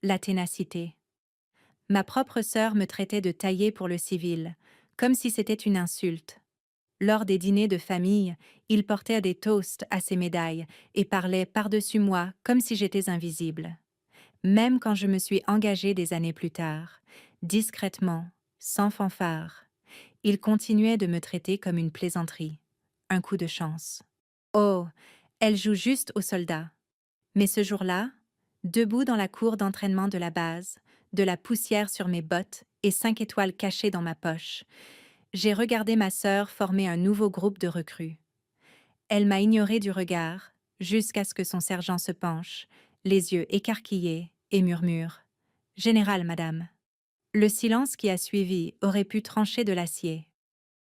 la ténacité. Ma propre sœur me traitait de taillée pour le civil, comme si c'était une insulte. Lors des dîners de famille, il portait des toasts à ses médailles et parlait par-dessus moi comme si j'étais invisible. Même quand je me suis engagée des années plus tard, discrètement, sans fanfare, il continuait de me traiter comme une plaisanterie, un coup de chance. Oh, elle joue juste aux soldats. Mais ce jour-là, debout dans la cour d'entraînement de la base, de la poussière sur mes bottes et 5 étoiles cachées dans ma poche, j'ai regardé ma sœur former un nouveau groupe de recrues. Elle m'a ignoré du regard, jusqu'à ce que son sergent se penche, les yeux écarquillés, et murmure « Général, madame ». Le silence qui a suivi aurait pu trancher de l'acier.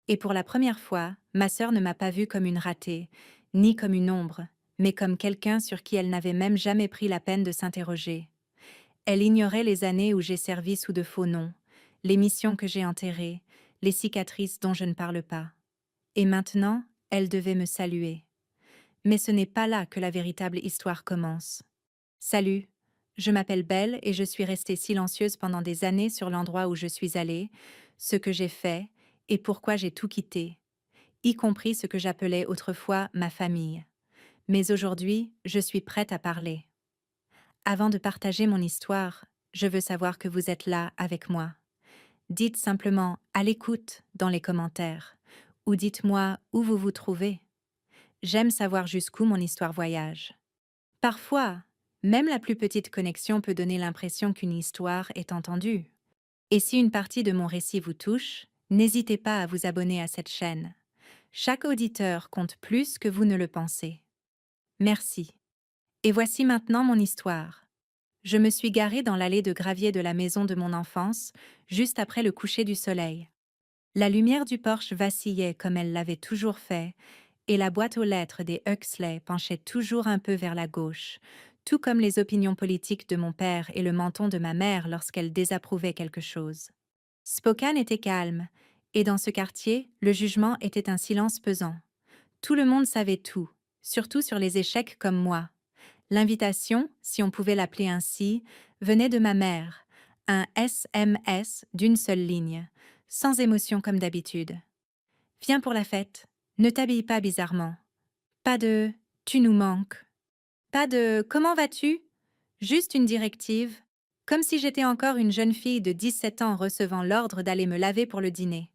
Et pour la première fois, ma sœur ne m'a pas vue comme une ratée, ni comme une ombre, mais comme quelqu'un sur qui elle n'avait même jamais pris la peine de s'interroger. Elle ignorait les années où j'ai servi sous de faux noms, les missions que j'ai enterrées, les cicatrices dont je ne parle pas. Et maintenant, elle devait me saluer. Mais ce n'est pas là que la véritable histoire commence. Salut, je m'appelle Belle et je suis restée silencieuse pendant des années sur l'endroit où je suis allée, ce que j'ai fait et pourquoi j'ai tout quitté, y compris ce que j'appelais autrefois ma famille. Mais aujourd'hui, je suis prête à parler. Avant de partager mon histoire, je veux savoir que vous êtes là avec moi. Dites simplement à l'écoute dans les commentaires, ou dites-moi où vous vous trouvez. J'aime savoir jusqu'où mon histoire voyage. Parfois, même la plus petite connexion peut donner l'impression qu'une histoire est entendue. Et si une partie de mon récit vous touche, n'hésitez pas à vous abonner à cette chaîne. Chaque auditeur compte plus que vous ne le pensez. Merci. Et voici maintenant mon histoire. Je me suis garée dans l'allée de gravier de la maison de mon enfance, juste après le coucher du soleil. La lumière du porche vacillait comme elle l'avait toujours fait, et la boîte aux lettres des Huxley penchait toujours un peu vers la gauche, tout comme les opinions politiques de mon père et le menton de ma mère lorsqu'elle désapprouvait quelque chose. Spokane était calme, et dans ce quartier, le jugement était un silence pesant. Tout le monde savait tout, surtout sur les échecs comme moi. L'invitation, si on pouvait l'appeler ainsi, venait de ma mère, un SMS d'une seule ligne, sans émotion comme d'habitude. Viens pour la fête, ne t'habille pas bizarrement. Pas de tu nous manques. Pas de comment vas-tu? Juste une directive, comme si j'étais encore une jeune fille de 17 ans recevant l'ordre d'aller me laver pour le dîner.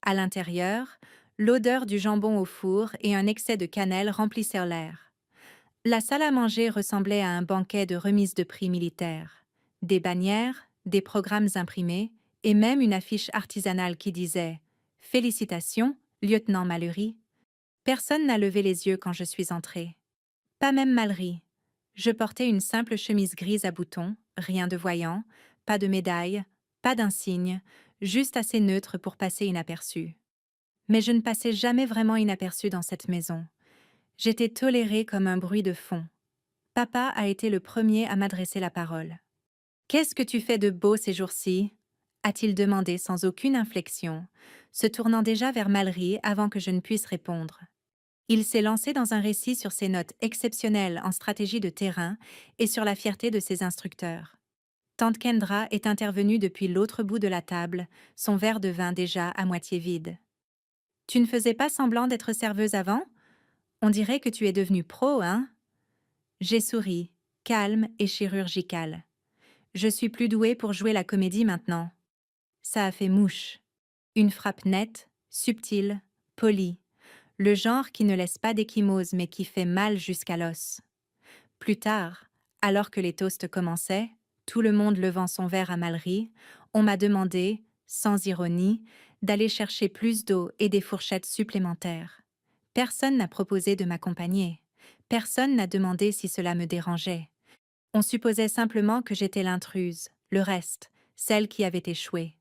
À l'intérieur, l'odeur du jambon au four et un excès de cannelle remplissaient l'air. La salle à manger ressemblait à un banquet de remise de prix militaire. Des bannières, des programmes imprimés et même une affiche artisanale qui disait « Félicitations, lieutenant Mallory ». Personne n'a levé les yeux quand je suis entrée. Pas même Mallory. Je portais une simple chemise grise à boutons, rien de voyant, pas de médaille, pas d'insigne, juste assez neutre pour passer inaperçue. Mais je ne passais jamais vraiment inaperçue dans cette maison. J'étais tolérée comme un bruit de fond. Papa a été le premier à m'adresser la parole. « Qu'est-ce que tu fais de beau ces jours-ci » a-t-il demandé sans aucune inflexion, se tournant déjà vers Mallory avant que je ne puisse répondre. Il s'est lancé dans un récit sur ses notes exceptionnelles en stratégie de terrain et sur la fierté de ses instructeurs. Tante Kendra est intervenue depuis l'autre bout de la table, son verre de vin déjà à moitié vide. « Tu ne faisais pas semblant d'être serveuse avant? On dirait que tu es devenue pro, hein ?» J'ai souri, calme et chirurgicale. Je suis plus douée pour jouer la comédie maintenant. Ça a fait mouche. Une frappe nette, subtile, polie. Le genre qui ne laisse pas d'échymose mais qui fait mal jusqu'à l'os. Plus tard, alors que les toasts commençaient, tout le monde levant son verre à Mallory, on m'a demandé, sans ironie, d'aller chercher plus d'eau et des fourchettes supplémentaires. Personne n'a proposé de m'accompagner. Personne n'a demandé si cela me dérangeait. On supposait simplement que j'étais l'intruse, le reste, celle qui avait échoué.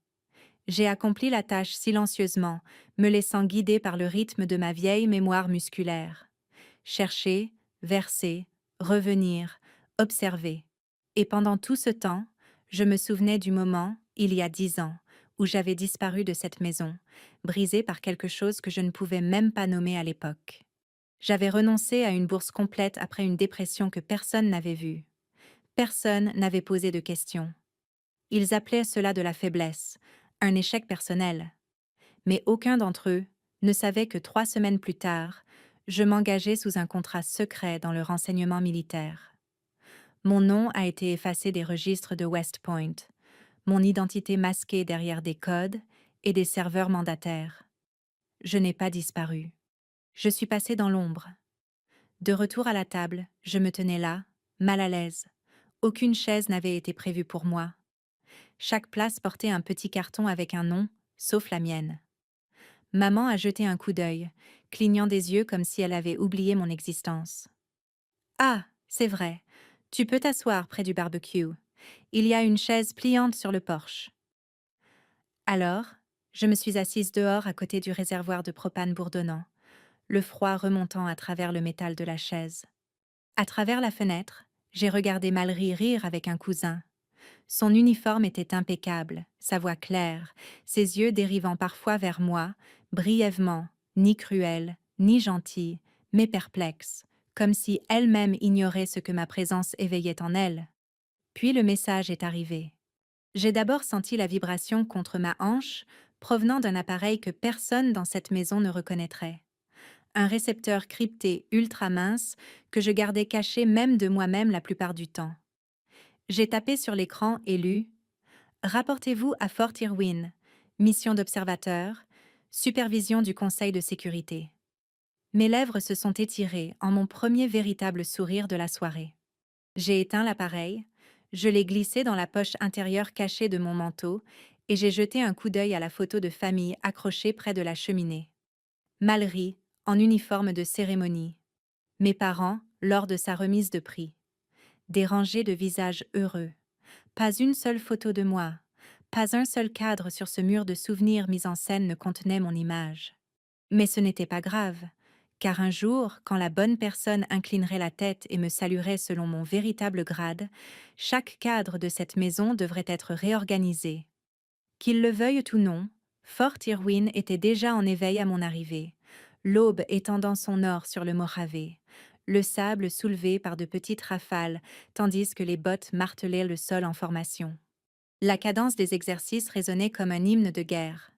J'ai accompli la tâche silencieusement, me laissant guider par le rythme de ma vieille mémoire musculaire. Chercher, verser, revenir, observer. Et pendant tout ce temps, je me souvenais du moment, il y a 10 ans, où j'avais disparu de cette maison, brisée par quelque chose que je ne pouvais même pas nommer à l'époque. J'avais renoncé à une bourse complète après une dépression que personne n'avait vue. Personne n'avait posé de questions. Ils appelaient cela de la faiblesse, un échec personnel. Mais aucun d'entre eux ne savait que 3 semaines plus tard, je m'engageais sous un contrat secret dans le renseignement militaire. Mon nom a été effacé des registres de West Point, mon identité masquée derrière des codes et des serveurs mandataires. Je n'ai pas disparu. Je suis passé dans l'ombre. De retour à la table, je me tenais là, mal à l'aise. Aucune chaise n'avait été prévue pour moi. Chaque place portait un petit carton avec un nom, sauf la mienne. Maman a jeté un coup d'œil, clignant des yeux comme si elle avait oublié mon existence. Ah, c'est vrai. Tu peux t'asseoir près du barbecue. Il y a une chaise pliante sur le porche. Alors, je me suis assise dehors à côté du réservoir de propane bourdonnant, le froid remontant à travers le métal de la chaise. À travers la fenêtre, j'ai regardé Mallory rire avec un cousin. Son uniforme était impeccable, sa voix claire, ses yeux dérivant parfois vers moi, brièvement, ni cruels, ni gentils, mais perplexes, comme si elle-même ignorait ce que ma présence éveillait en elle. Puis le message est arrivé. J'ai d'abord senti la vibration contre ma hanche, provenant d'un appareil que personne dans cette maison ne reconnaîtrait. Un récepteur crypté ultra mince que je gardais caché même de moi-même la plupart du temps. J'ai tapé sur l'écran et lu « Rapportez-vous à Fort Irwin, mission d'observateur, supervision du Conseil de sécurité ». Mes lèvres se sont étirées en mon premier véritable sourire de la soirée. J'ai éteint l'appareil, je l'ai glissé dans la poche intérieure cachée de mon manteau et j'ai jeté un coup d'œil à la photo de famille accrochée près de la cheminée. Mallory, en uniforme de cérémonie. Mes parents, lors de sa remise de prix. Des rangées de visages heureux. Pas une seule photo de moi. Pas un seul cadre sur ce mur de souvenirs mis en scène ne contenait mon image. Mais ce n'était pas grave, car un jour, quand la bonne personne inclinerait la tête et me saluerait selon mon véritable grade, chaque cadre de cette maison devrait être réorganisé. Qu'il le veuille ou non, Fort Irwin était déjà en éveil à mon arrivée, l'aube étendant son or sur le Mojave, le sable soulevé par de petites rafales, tandis que les bottes martelaient le sol en formation. La cadence des exercices résonnait comme un hymne de guerre.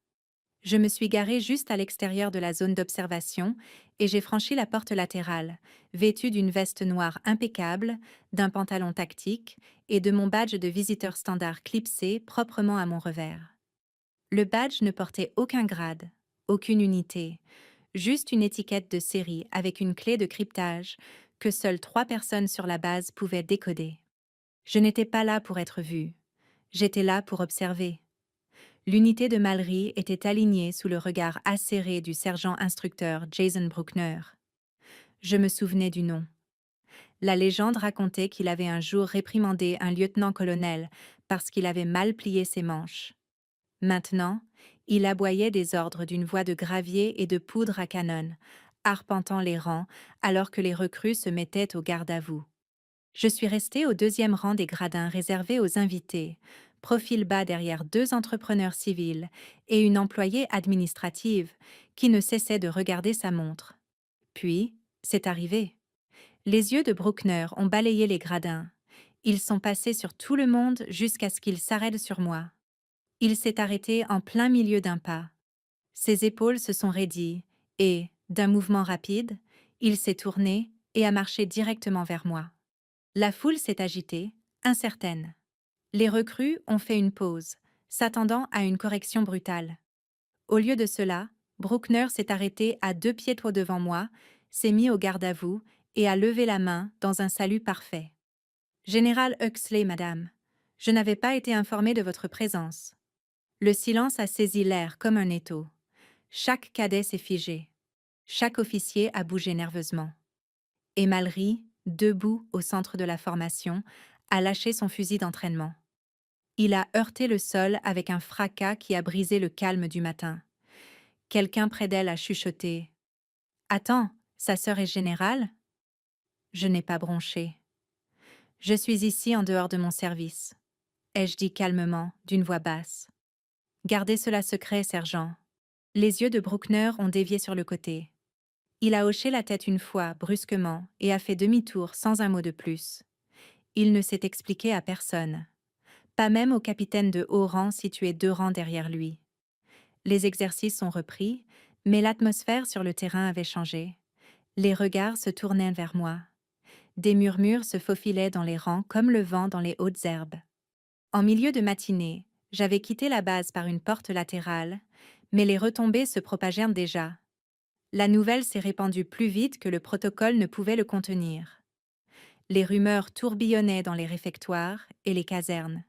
Je me suis garée juste à l'extérieur de la zone d'observation et j'ai franchi la porte latérale, vêtue d'une veste noire impeccable, d'un pantalon tactique et de mon badge de visiteur standard clipsé proprement à mon revers. Le badge ne portait aucun grade, aucune unité, juste une étiquette de série avec une clé de cryptage que seules 3 personnes sur la base pouvaient décoder. Je n'étais pas là pour être vue. J'étais là pour observer. L'unité de Mallory était alignée sous le regard acéré du sergent-instructeur Jason Bruckner. Je me souvenais du nom. La légende racontait qu'il avait un jour réprimandé un lieutenant-colonel parce qu'il avait mal plié ses manches. Maintenant, il aboyait des ordres d'une voix de gravier et de poudre à canon, arpentant les rangs alors que les recrues se mettaient au garde-à-vous. Je suis restée au 2e rang des gradins réservés aux invités, profil bas derrière 2 entrepreneurs civils et une employée administrative qui ne cessait de regarder sa montre. Puis, c'est arrivé. Les yeux de Bruckner ont balayé les gradins. Ils sont passés sur tout le monde jusqu'à ce qu'ils s'arrêtent sur moi. Il s'est arrêté en plein milieu d'un pas. Ses épaules se sont raidies et, d'un mouvement rapide, il s'est tourné et a marché directement vers moi. La foule s'est agitée, incertaine. Les recrues ont fait une pause, s'attendant à une correction brutale. Au lieu de cela, Bruckner s'est arrêté à 2 pieds devant moi, s'est mis au garde-à-vous et a levé la main dans un salut parfait. « Général Huxley, madame, je n'avais pas été informé de votre présence. » Le silence a saisi l'air comme un étau. Chaque cadet s'est figé. Chaque officier a bougé nerveusement. Et Mallory, debout au centre de la formation, a lâché son fusil d'entraînement. Il a heurté le sol avec un fracas qui a brisé le calme du matin. Quelqu'un près d'elle a chuchoté « Attends, sa sœur est générale ?» Je n'ai pas bronché. « Je suis ici en dehors de mon service », ai-je dit calmement, d'une voix basse. « Gardez cela secret, sergent. » Les yeux de Bruckner ont dévié sur le côté. Il a hoché la tête une fois, brusquement, et a fait demi-tour sans un mot de plus. Il ne s'est expliqué à personne. Pas même au capitaine de haut rang situé 2 rangs derrière lui. Les exercices ont repris, mais l'atmosphère sur le terrain avait changé. Les regards se tournaient vers moi. Des murmures se faufilaient dans les rangs comme le vent dans les hautes herbes. En milieu de matinée, j'avais quitté la base par une porte latérale, mais les retombées se propagèrent déjà. La nouvelle s'est répandue plus vite que le protocole ne pouvait le contenir. Les rumeurs tourbillonnaient dans les réfectoires et les casernes.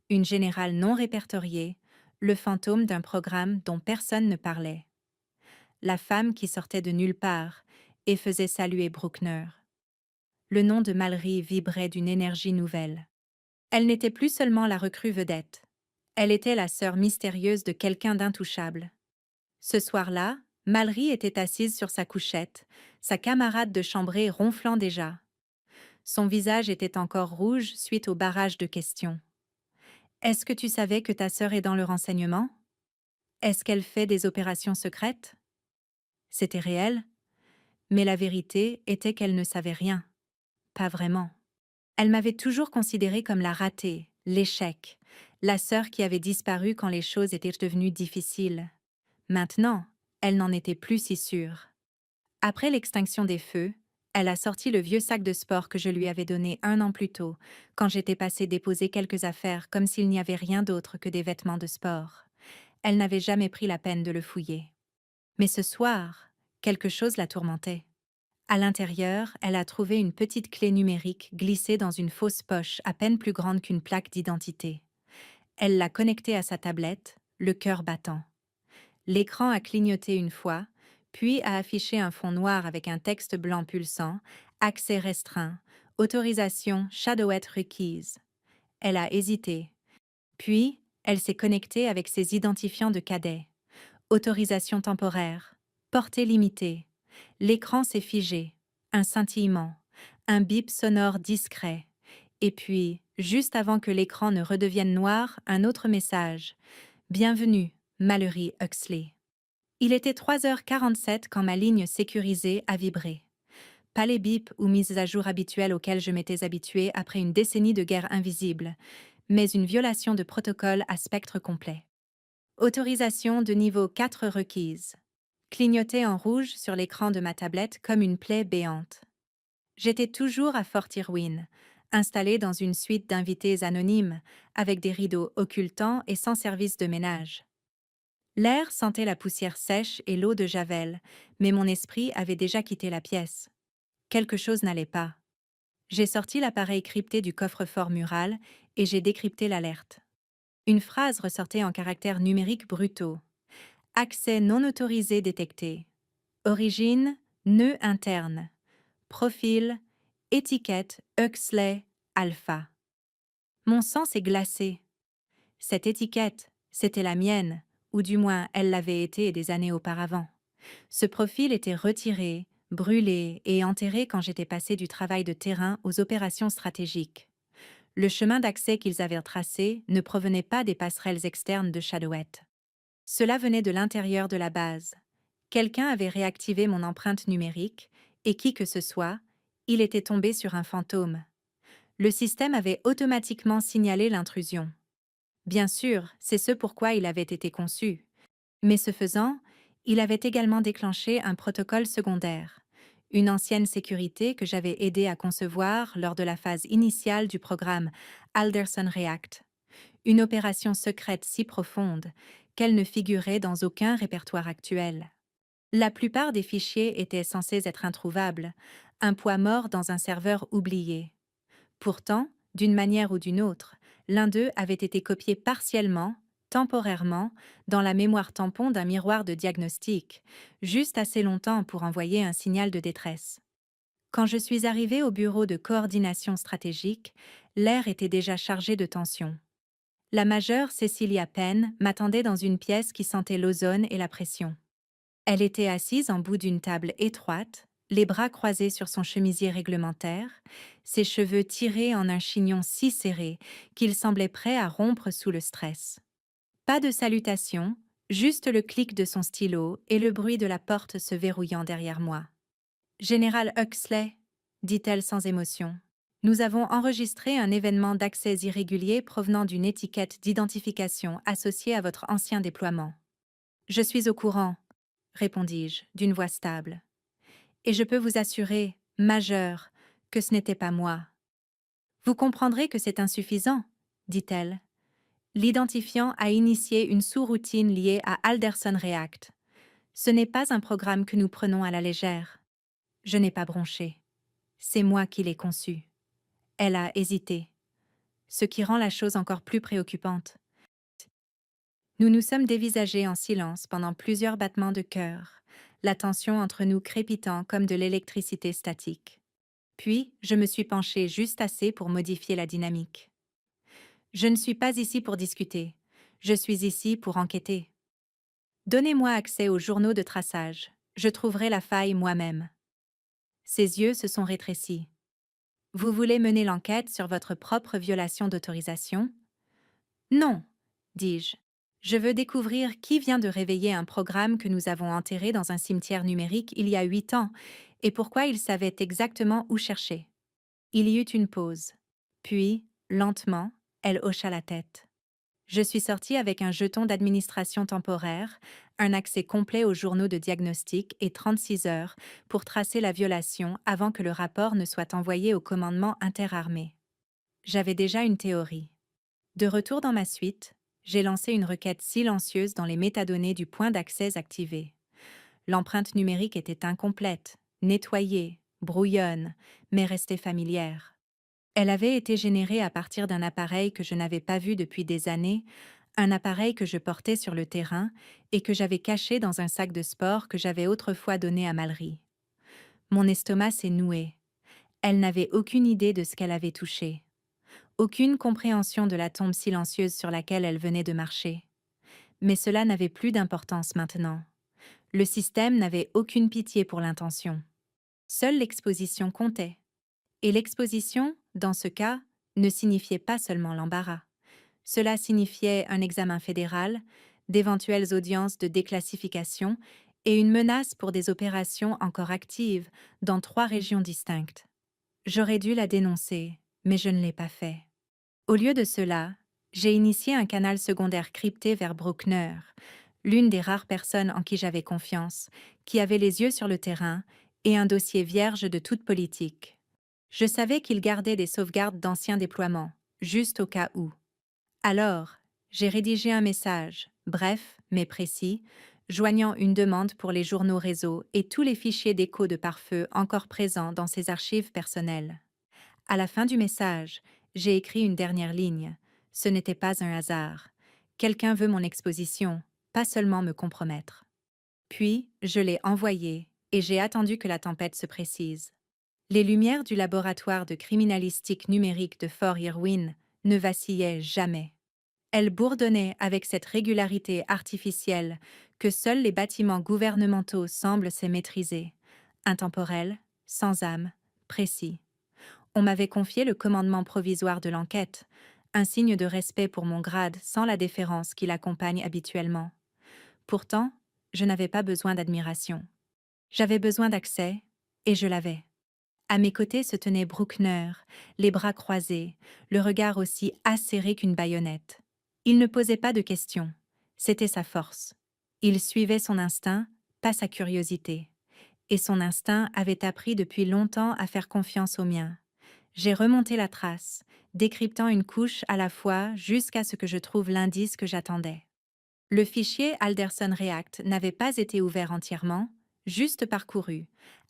Une générale non répertoriée, le fantôme d'un programme dont personne ne parlait. La femme qui sortait de nulle part et faisait saluer Bruckner. Le nom de Mallory vibrait d'une énergie nouvelle. Elle n'était plus seulement la recrue vedette. Elle était la sœur mystérieuse de quelqu'un d'intouchable. Ce soir-là, Mallory était assise sur sa couchette, sa camarade de chambrée ronflant déjà. Son visage était encore rouge suite au barrage de questions. « Est-ce que tu savais que ta sœur est dans le renseignement? Est-ce qu'elle fait des opérations secrètes ?» C'était réel, mais la vérité était qu'elle ne savait rien. Pas vraiment. Elle m'avait toujours considérée comme la ratée, l'échec, la sœur qui avait disparu quand les choses étaient devenues difficiles. Maintenant, elle n'en était plus si sûre. Après l'extinction des feux, elle a sorti le vieux sac de sport que je lui avais donné 1 an plus tôt, quand j'étais passé déposer quelques affaires comme s'il n'y avait rien d'autre que des vêtements de sport. Elle n'avait jamais pris la peine de le fouiller. Mais ce soir, quelque chose la tourmentait. À l'intérieur, elle a trouvé une petite clé numérique glissée dans une fausse poche à peine plus grande qu'une plaque d'identité. Elle l'a connectée à sa tablette, le cœur battant. L'écran a clignoté une fois, puis a affiché un fond noir avec un texte blanc pulsant, accès restreint, autorisation Shadowette requise. Elle a hésité. Puis, elle s'est connectée avec ses identifiants de cadet. Autorisation temporaire, portée limitée. L'écran s'est figé, un scintillement, un bip sonore discret. Et puis, juste avant que l'écran ne redevienne noir, un autre message. Bienvenue, Mallory Huxley. Il était 3h47 quand ma ligne sécurisée a vibré. Pas les bips ou mises à jour habituelles auxquelles je m'étais habituée après une décennie de guerre invisible, mais une violation de protocole à spectre complet. Autorisation de niveau 4 requise. Clignotait en rouge sur l'écran de ma tablette comme une plaie béante. J'étais toujours à Fort Irwin, installée dans une suite d'invités anonymes, avec des rideaux occultants et sans service de ménage. L'air sentait la poussière sèche et l'eau de javel, mais mon esprit avait déjà quitté la pièce. Quelque chose n'allait pas. J'ai sorti l'appareil crypté du coffre-fort mural et j'ai décrypté l'alerte. Une phrase ressortait en caractères numériques brutaux. Accès non autorisé détecté. Origine, nœud interne. Profil, étiquette Huxley Alpha. Mon sang s'est glacé. Cette étiquette, c'était la mienne, ou du moins elle l'avait été des années auparavant. Ce profil était retiré, brûlé et enterré quand j'étais passé du travail de terrain aux opérations stratégiques. Le chemin d'accès qu'ils avaient tracé ne provenait pas des passerelles externes de Shadowette. Cela venait de l'intérieur de la base. Quelqu'un avait réactivé mon empreinte numérique, et qui que ce soit, il était tombé sur un fantôme. Le système avait automatiquement signalé l'intrusion. Bien sûr, c'est ce pourquoi il avait été conçu. Mais ce faisant, il avait également déclenché un protocole secondaire, une ancienne sécurité que j'avais aidé à concevoir lors de la phase initiale du programme Alderson React, une opération secrète si profonde qu'elle ne figurait dans aucun répertoire actuel. La plupart des fichiers étaient censés être introuvables, un poids mort dans un serveur oublié. Pourtant, d'une manière ou d'une autre, l'un d'eux avait été copié partiellement, temporairement, dans la mémoire tampon d'un miroir de diagnostic, juste assez longtemps pour envoyer un signal de détresse. Quand je suis arrivée au bureau de coordination stratégique, l'air était déjà chargé de tension. La majeure Cecilia Penn m'attendait dans une pièce qui sentait l'ozone et la pression. Elle était assise en bout d'une table étroite, les bras croisés sur son chemisier réglementaire, ses cheveux tirés en un chignon si serré qu'il semblait prêt à rompre sous le stress. Pas de salutation, juste le clic de son stylo et le bruit de la porte se verrouillant derrière moi. « Général Huxley » dit-elle sans émotion. Nous avons enregistré un événement d'accès irrégulier provenant d'une étiquette d'identification associée à votre ancien déploiement. Je suis au courant, répondis-je, d'une voix stable. Et je peux vous assurer, majeur, que ce n'était pas moi. Vous comprendrez que c'est insuffisant, dit-elle. L'identifiant a initié une sous-routine liée à Alderson React. Ce n'est pas un programme que nous prenons à la légère. Je n'ai pas bronché. C'est moi qui l'ai conçu. Elle a hésité, ce qui rend la chose encore plus préoccupante. Nous nous sommes dévisagés en silence pendant plusieurs battements de cœur, la tension entre nous crépitant comme de l'électricité statique. Puis, je me suis penchée juste assez pour modifier la dynamique. Je ne suis pas ici pour discuter. Je suis ici pour enquêter. Donnez-moi accès aux journaux de traçage. Je trouverai la faille moi-même. Ses yeux se sont rétrécis. Vous voulez mener l'enquête sur votre propre violation d'autorisation? Non, dis-je. Je veux découvrir qui vient de réveiller un programme que nous avons enterré dans un cimetière numérique il y a 8 ans et pourquoi il savait exactement où chercher. Il y eut une pause. Puis, lentement, elle hocha la tête. Je suis sortie avec un jeton d'administration temporaire, un accès complet aux journaux de diagnostic et 36 heures pour tracer la violation avant que le rapport ne soit envoyé au commandement interarmé. J'avais déjà une théorie. De retour dans ma suite, j'ai lancé une requête silencieuse dans les métadonnées du point d'accès activé. L'empreinte numérique était incomplète, nettoyée, brouillonne, mais restait familière. Elle avait été générée à partir d'un appareil que je n'avais pas vu depuis des années, un appareil que je portais sur le terrain et que j'avais caché dans un sac de sport que j'avais autrefois donné à Mallory. Mon estomac s'est noué. Elle n'avait aucune idée de ce qu'elle avait touché. Aucune compréhension de la tombe silencieuse sur laquelle elle venait de marcher. Mais cela n'avait plus d'importance maintenant. Le système n'avait aucune pitié pour l'intention. Seule l'exposition comptait. Et l'exposition, dans ce cas, ne signifiait pas seulement l'embarras. Cela signifiait un examen fédéral, d'éventuelles audiences de déclassification et une menace pour des opérations encore actives dans 3 régions distinctes. J'aurais dû la dénoncer, mais je ne l'ai pas fait. Au lieu de cela, j'ai initié un canal secondaire crypté vers Bruckner, l'une des rares personnes en qui j'avais confiance, qui avait les yeux sur le terrain et un dossier vierge de toute politique. Je savais qu'il gardait des sauvegardes d'anciens déploiements, juste au cas où. Alors, j'ai rédigé un message, bref mais précis, joignant une demande pour les journaux réseau et tous les fichiers d'écho de pare-feu encore présents dans ses archives personnelles. À la fin du message, j'ai écrit une dernière ligne. Ce n'était pas un hasard. Quelqu'un veut mon exposition, pas seulement me compromettre. Puis, je l'ai envoyé et j'ai attendu que la tempête se précise. Les lumières du laboratoire de criminalistique numérique de Fort Irwin ne vacillaient jamais. Elles bourdonnaient avec cette régularité artificielle que seuls les bâtiments gouvernementaux semblent se maîtriser. Intemporels, sans âme, précis. On m'avait confié le commandement provisoire de l'enquête, un signe de respect pour mon grade sans la déférence qui l'accompagne habituellement. Pourtant, je n'avais pas besoin d'admiration. J'avais besoin d'accès, et je l'avais. À mes côtés se tenait Bruckner, les bras croisés, le regard aussi acéré qu'une baïonnette. Il ne posait pas de questions. C'était sa force. Il suivait son instinct, pas sa curiosité. Et son instinct avait appris depuis longtemps à faire confiance au mien. J'ai remonté la trace, décryptant une couche à la fois jusqu'à ce que je trouve l'indice que j'attendais. Le fichier Alderson React n'avait pas été ouvert entièrement, juste parcouru,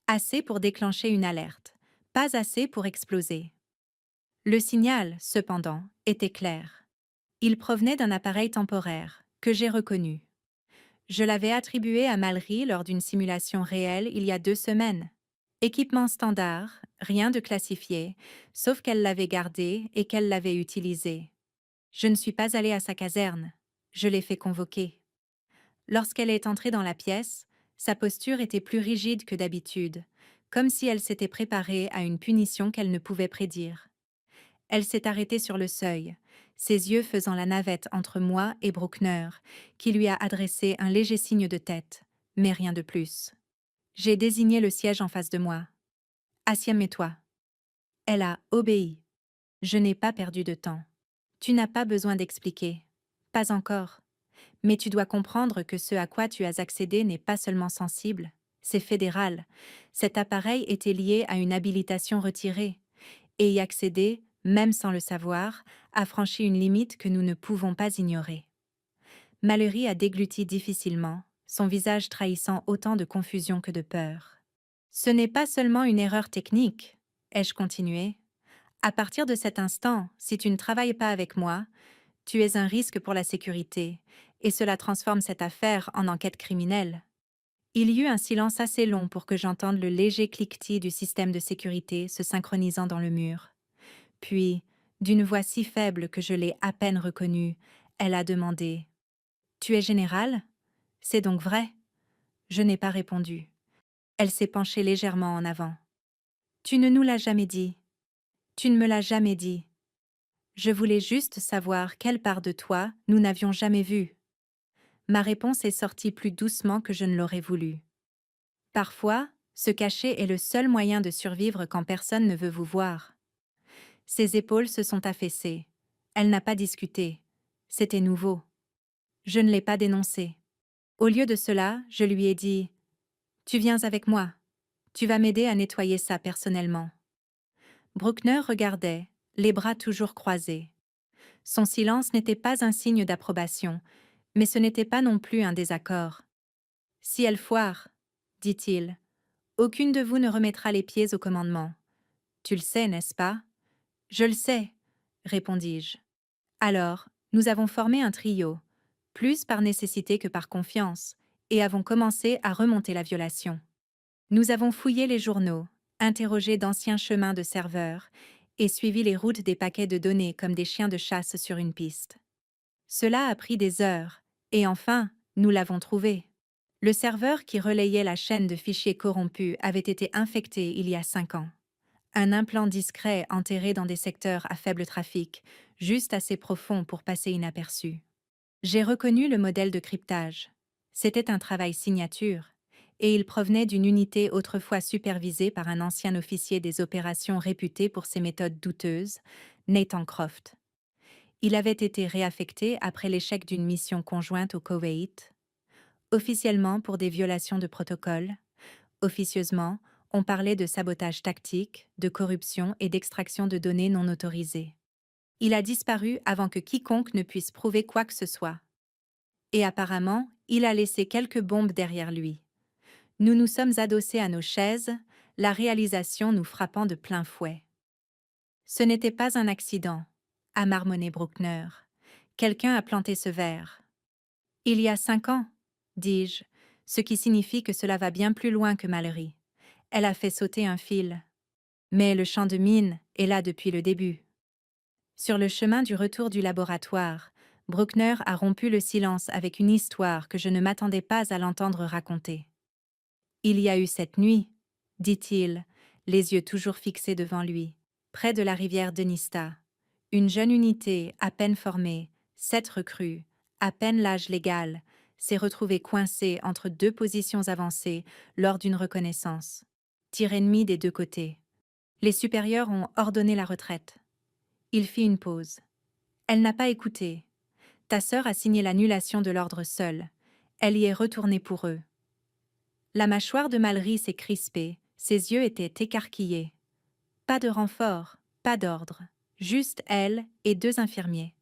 assez pour déclencher une alerte, pas assez pour exploser. Le signal, cependant, était clair. Il provenait d'un appareil temporaire, que j'ai reconnu. Je l'avais attribué à Mallory lors d'une simulation réelle il y a 2 semaines. Équipement standard, rien de classifié, sauf qu'elle l'avait gardé et qu'elle l'avait utilisé. Je ne suis pas allée à sa caserne. Je l'ai fait convoquer. Lorsqu'elle est entrée dans la pièce, sa posture était plus rigide que d'habitude, comme si elle s'était préparée à une punition qu'elle ne pouvait prédire. Elle s'est arrêtée sur le seuil, ses yeux faisant la navette entre moi et Bruckner, qui lui a adressé un léger signe de tête, mais rien de plus. J'ai désigné le siège en face de moi. Assieds-toi. Elle a obéi. Je n'ai pas perdu de temps. Tu n'as pas besoin d'expliquer. Pas encore. Mais tu dois comprendre que ce à quoi tu as accédé n'est pas seulement sensible, c'est fédéral. Cet appareil était lié à une habilitation retirée, et y accéder, même sans le savoir, a franchi une limite que nous ne pouvons pas ignorer. Mallory a dégluti difficilement, son visage trahissant autant de confusion que de peur. Ce n'est pas seulement une erreur technique, ai-je continué. À partir de cet instant, si tu ne travailles pas avec moi, tu es un risque pour la sécurité, et cela transforme cette affaire en enquête criminelle. Il y eut un silence assez long pour que j'entende le léger cliquetis du système de sécurité se synchronisant dans le mur. Puis, d'une voix si faible que je l'ai à peine reconnue, elle a demandé « Tu es général ? C'est donc vrai ?» Je n'ai pas répondu. Elle s'est penchée légèrement en avant. « Tu ne nous l'as jamais dit. Tu ne me l'as jamais dit. Je voulais juste savoir quelle part de toi nous n'avions jamais vue. » Ma réponse est sortie plus doucement que je ne l'aurais voulu. Parfois, se cacher est le seul moyen de survivre quand personne ne veut vous voir. Ses épaules se sont affaissées. Elle n'a pas discuté. C'était nouveau. Je ne l'ai pas dénoncé. Au lieu de cela, je lui ai dit « Tu viens avec moi. Tu vas m'aider à nettoyer ça personnellement. » Bruckner regardait, les bras toujours croisés. Son silence n'était pas un signe d'approbation, mais ce n'était pas non plus un désaccord. « Si elle foire, dit-il, aucune de vous ne remettra les pieds au commandement. Tu le sais, n'est-ce pas ? » « Je le sais, répondis-je. Alors, nous avons formé un trio, plus par nécessité que par confiance, et avons commencé à remonter la violation. Nous avons fouillé les journaux, interrogé d'anciens chemins de serveurs, et suivi les routes des paquets de données comme des chiens de chasse sur une piste. Cela a pris des heures, et enfin, nous l'avons trouvé. Le serveur qui relayait la chaîne de fichiers corrompus avait été infecté il y a 5 ans. Un implant discret enterré dans des secteurs à faible trafic, juste assez profond pour passer inaperçu. J'ai reconnu le modèle de cryptage. C'était un travail signature, et il provenait d'une unité autrefois supervisée par un ancien officier des opérations réputé pour ses méthodes douteuses, Nathan Croft. Il avait été réaffecté après l'échec d'une mission conjointe au Koweït, officiellement pour des violations de protocole, officieusement, on parlait de sabotage tactique, de corruption et d'extraction de données non autorisées. Il a disparu avant que quiconque ne puisse prouver quoi que ce soit. Et apparemment, il a laissé quelques bombes derrière lui. Nous nous sommes adossés à nos chaises, la réalisation nous frappant de plein fouet. Ce n'était pas un accident, a marmonné Bruckner. Quelqu'un a planté ce verre. Il y a 5 ans, dis-je, ce qui signifie que cela va bien plus loin que Mallory. Elle a fait sauter un fil. Mais le champ de mine est là depuis le début. Sur le chemin du retour du laboratoire, Bruckner a rompu le silence avec une histoire que je ne m'attendais pas à l'entendre raconter. Il y a eu cette nuit, dit-il, les yeux toujours fixés devant lui, près de la rivière Denista. Une jeune unité, à peine formée, 7 recrues, à peine l'âge légal, s'est retrouvée coincée entre 2 positions avancées lors d'une reconnaissance. Tir ennemi des 2 côtés. Les supérieurs ont ordonné la retraite. Il fit une pause. Elle n'a pas écouté. Ta sœur a signé l'annulation de l'ordre seule. Elle y est retournée pour eux. La mâchoire de Mallory s'est crispée, ses yeux étaient écarquillés. Pas de renfort, pas d'ordre, juste elle et 2 infirmiers.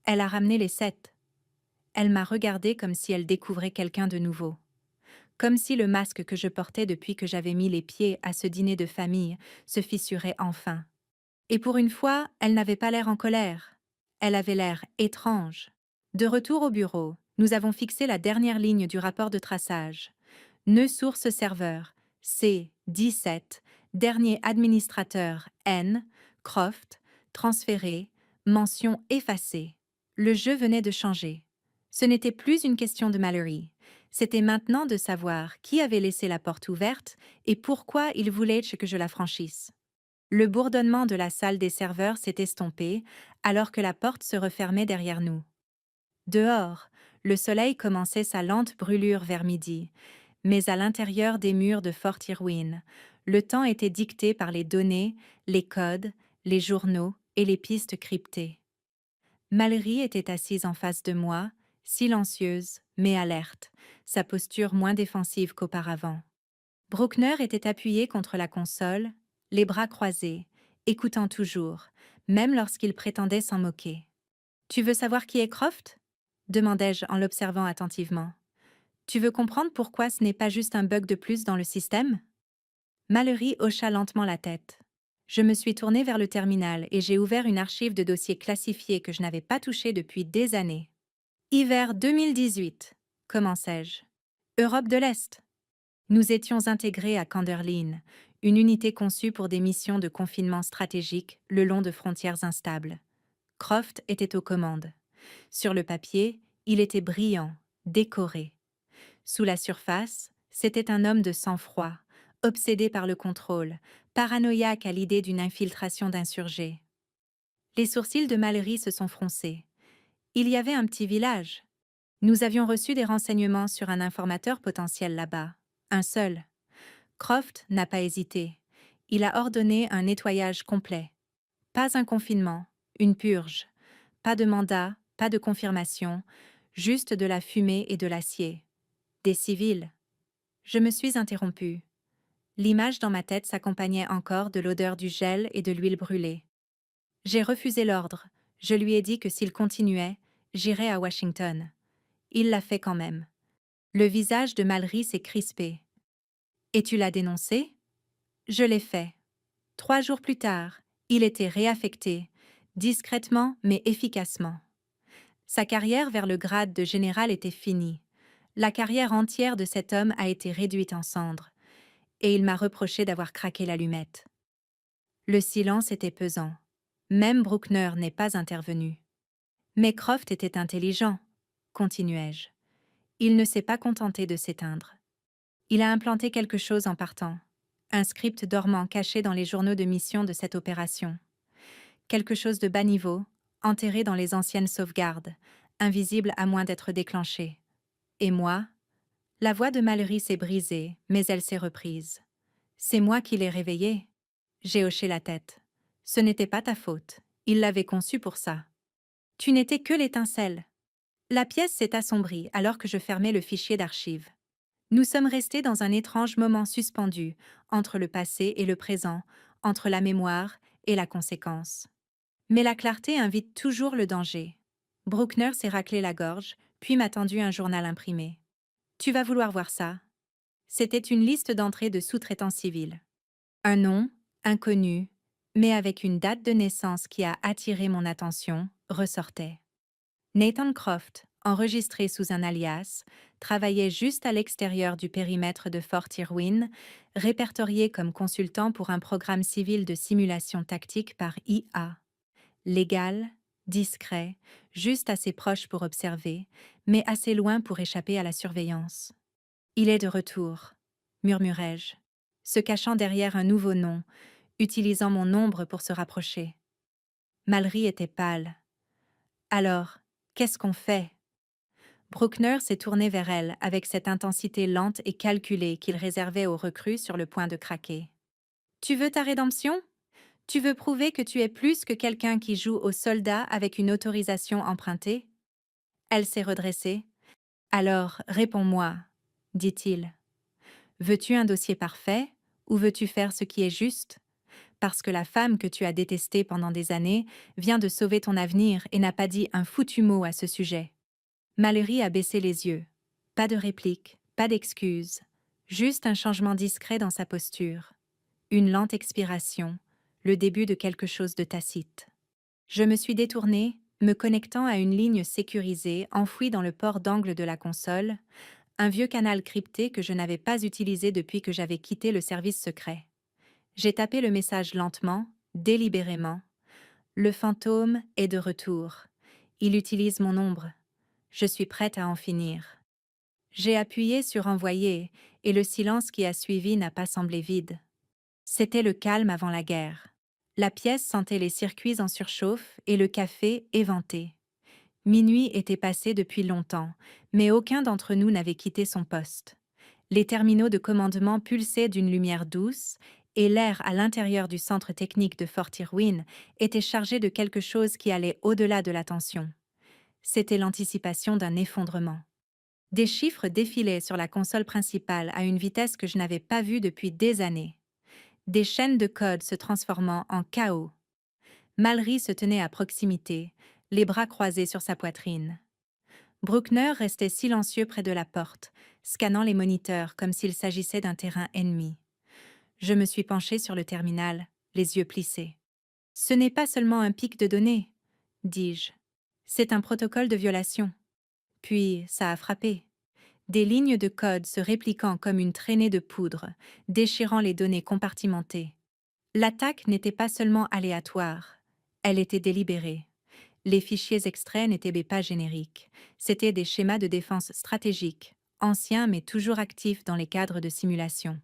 Elle a ramené les 7. Elle m'a regardé comme si elle découvrait quelqu'un de nouveau. Comme si le masque que je portais depuis que j'avais mis les pieds à ce dîner de famille se fissurait enfin. Et pour une fois, elle n'avait pas l'air en colère. Elle avait l'air étrange. De retour au bureau, nous avons fixé la dernière ligne du rapport de traçage. Nœud source serveur, C17, dernier administrateur, N, Croft, transféré, mention effacée. Le jeu venait de changer. Ce n'était plus une question de Mallory. C'était maintenant de savoir qui avait laissé la porte ouverte et pourquoi il voulait que je la franchisse. Le bourdonnement de la salle des serveurs s'est estompé alors que la porte se refermait derrière nous. Dehors, le soleil commençait sa lente brûlure vers midi, mais à l'intérieur des murs de Fort Irwin, Le temps était dicté par les données, les codes, les journaux et les pistes cryptées. Mallory était assise en face de moi, silencieuse, mais alerte, sa posture moins défensive qu'auparavant. Bruckner était appuyé contre la console, les bras croisés, écoutant toujours, même lorsqu'il prétendait s'en moquer. Tu veux savoir qui est Croft? Demandai-je en l'observant attentivement. Tu veux comprendre pourquoi ce n'est pas juste un bug de plus dans le système? Mallory hocha lentement la tête. Je me suis tournée vers le terminal et j'ai ouvert une archive de dossiers classifiés que je n'avais pas touchés depuis des années. Hiver 2018, commençai-je. Europe de l'Est. Nous étions intégrés à Kanderlin, une unité conçue pour des missions de confinement stratégique le long de frontières instables. Croft était aux commandes. Sur le papier, il était brillant, décoré. Sous la surface, c'était un homme de sang-froid, obsédé par le contrôle, paranoïaque à l'idée d'une infiltration d'insurgés. Les sourcils de Mallory se sont froncés. Il y avait un petit village. Nous avions reçu des renseignements sur un informateur potentiel là-bas. Un seul. Croft n'a pas hésité. Il a ordonné un nettoyage complet. Pas un confinement, une purge. Pas de mandat, pas de confirmation, juste de la fumée et de l'acier. Des civils. Je me suis interrompue. L'image dans ma tête s'accompagnait encore de l'odeur du gel et de l'huile brûlée. J'ai refusé l'ordre. Je lui ai dit que s'il continuait, j'irais à Washington. Il l'a fait quand même. Le visage de Mallory s'est crispé. Et tu l'as dénoncé? Je l'ai fait. 3 jours plus tard, il était réaffecté, discrètement mais efficacement. Sa carrière vers le grade de général était finie. La carrière entière de cet homme a été réduite en cendres, et il m'a reproché d'avoir craqué l'allumette. Le silence était pesant. Même Bruckner n'est pas intervenu. Mais Croft était intelligent, continuai-je. Il ne s'est pas contenté de s'éteindre. Il a implanté quelque chose en partant. Un script dormant caché dans les journaux de mission de cette opération. Quelque chose de bas niveau, enterré dans les anciennes sauvegardes, invisible à moins d'être déclenché. Et moi? La voix de Mallory s'est brisée, mais elle s'est reprise. C'est moi qui l'ai réveillée. J'ai hoché la tête. Ce n'était pas ta faute. Il l'avait conçu pour ça. Tu n'étais que l'étincelle. La pièce s'est assombrie alors que je fermais le fichier d'archives. Nous sommes restés dans un étrange moment suspendu, entre le passé et le présent, entre la mémoire et la conséquence. Mais la clarté invite toujours le danger. Bruckner s'est raclé la gorge, puis m'a tendu un journal imprimé. Tu vas vouloir voir ça. C'était une liste d'entrées de sous-traitants civils. Un nom, inconnu, mais avec une date de naissance qui a attiré mon attention, ressortait. Nathan Croft, enregistré sous un alias, travaillait juste à l'extérieur du périmètre de Fort Irwin, répertorié comme consultant pour un programme civil de simulation tactique par IA. Légal, discret, juste assez proche pour observer, mais assez loin pour échapper à la surveillance. Il est de retour, murmurai-je, se cachant derrière un nouveau nom, utilisant mon ombre pour se rapprocher. Mallory était pâle. Alors, qu'est-ce qu'on fait? Bruckner s'est tourné vers elle avec cette intensité lente et calculée qu'il réservait aux recrues sur le point de craquer. Tu veux ta rédemption? Tu veux prouver que tu es plus que quelqu'un qui joue au soldat avec une autorisation empruntée? Elle s'est redressée. Alors, réponds-moi, dit-il. Veux-tu un dossier parfait ou veux-tu faire ce qui est juste? Parce que la femme que tu as détestée pendant des années vient de sauver ton avenir et n'a pas dit un foutu mot à ce sujet. Mallory a baissé les yeux. Pas de réplique, pas d'excuse, juste un changement discret dans sa posture. Une lente expiration, le début de quelque chose de tacite. Je me suis détournée, me connectant à une ligne sécurisée enfouie dans le port d'angle de la console, un vieux canal crypté que je n'avais pas utilisé depuis que j'avais quitté le service secret. J'ai tapé le message lentement, délibérément. Le fantôme est de retour. Il utilise mon ombre. Je suis prête à en finir. J'ai appuyé sur envoyer et le silence qui a suivi n'a pas semblé vide. C'était le calme avant la guerre. La pièce sentait les circuits en surchauffe et le café éventé. Minuit était passé depuis longtemps, mais aucun d'entre nous n'avait quitté son poste. Les terminaux de commandement pulsaient d'une lumière douce, et l'air à l'intérieur du centre technique de Fort Irwin était chargé de quelque chose qui allait au-delà de la tension. C'était l'anticipation d'un effondrement. Des chiffres défilaient sur la console principale à une vitesse que je n'avais pas vue depuis des années. Des chaînes de code se transformant en chaos. Mallory se tenait à proximité, les bras croisés sur sa poitrine. Bruckner restait silencieux près de la porte, scannant les moniteurs comme s'il s'agissait d'un terrain ennemi. Je me suis penchée sur le terminal, les yeux plissés. « Ce n'est pas seulement un pic de données, dis-je. C'est un protocole de violation. » Puis ça a frappé. Des lignes de code se répliquant comme une traînée de poudre, déchirant les données compartimentées. L'attaque n'était pas seulement aléatoire, elle était délibérée. Les fichiers extraits n'étaient pas génériques, c'étaient des schémas de défense stratégiques, anciens mais toujours actifs dans les cadres de simulation.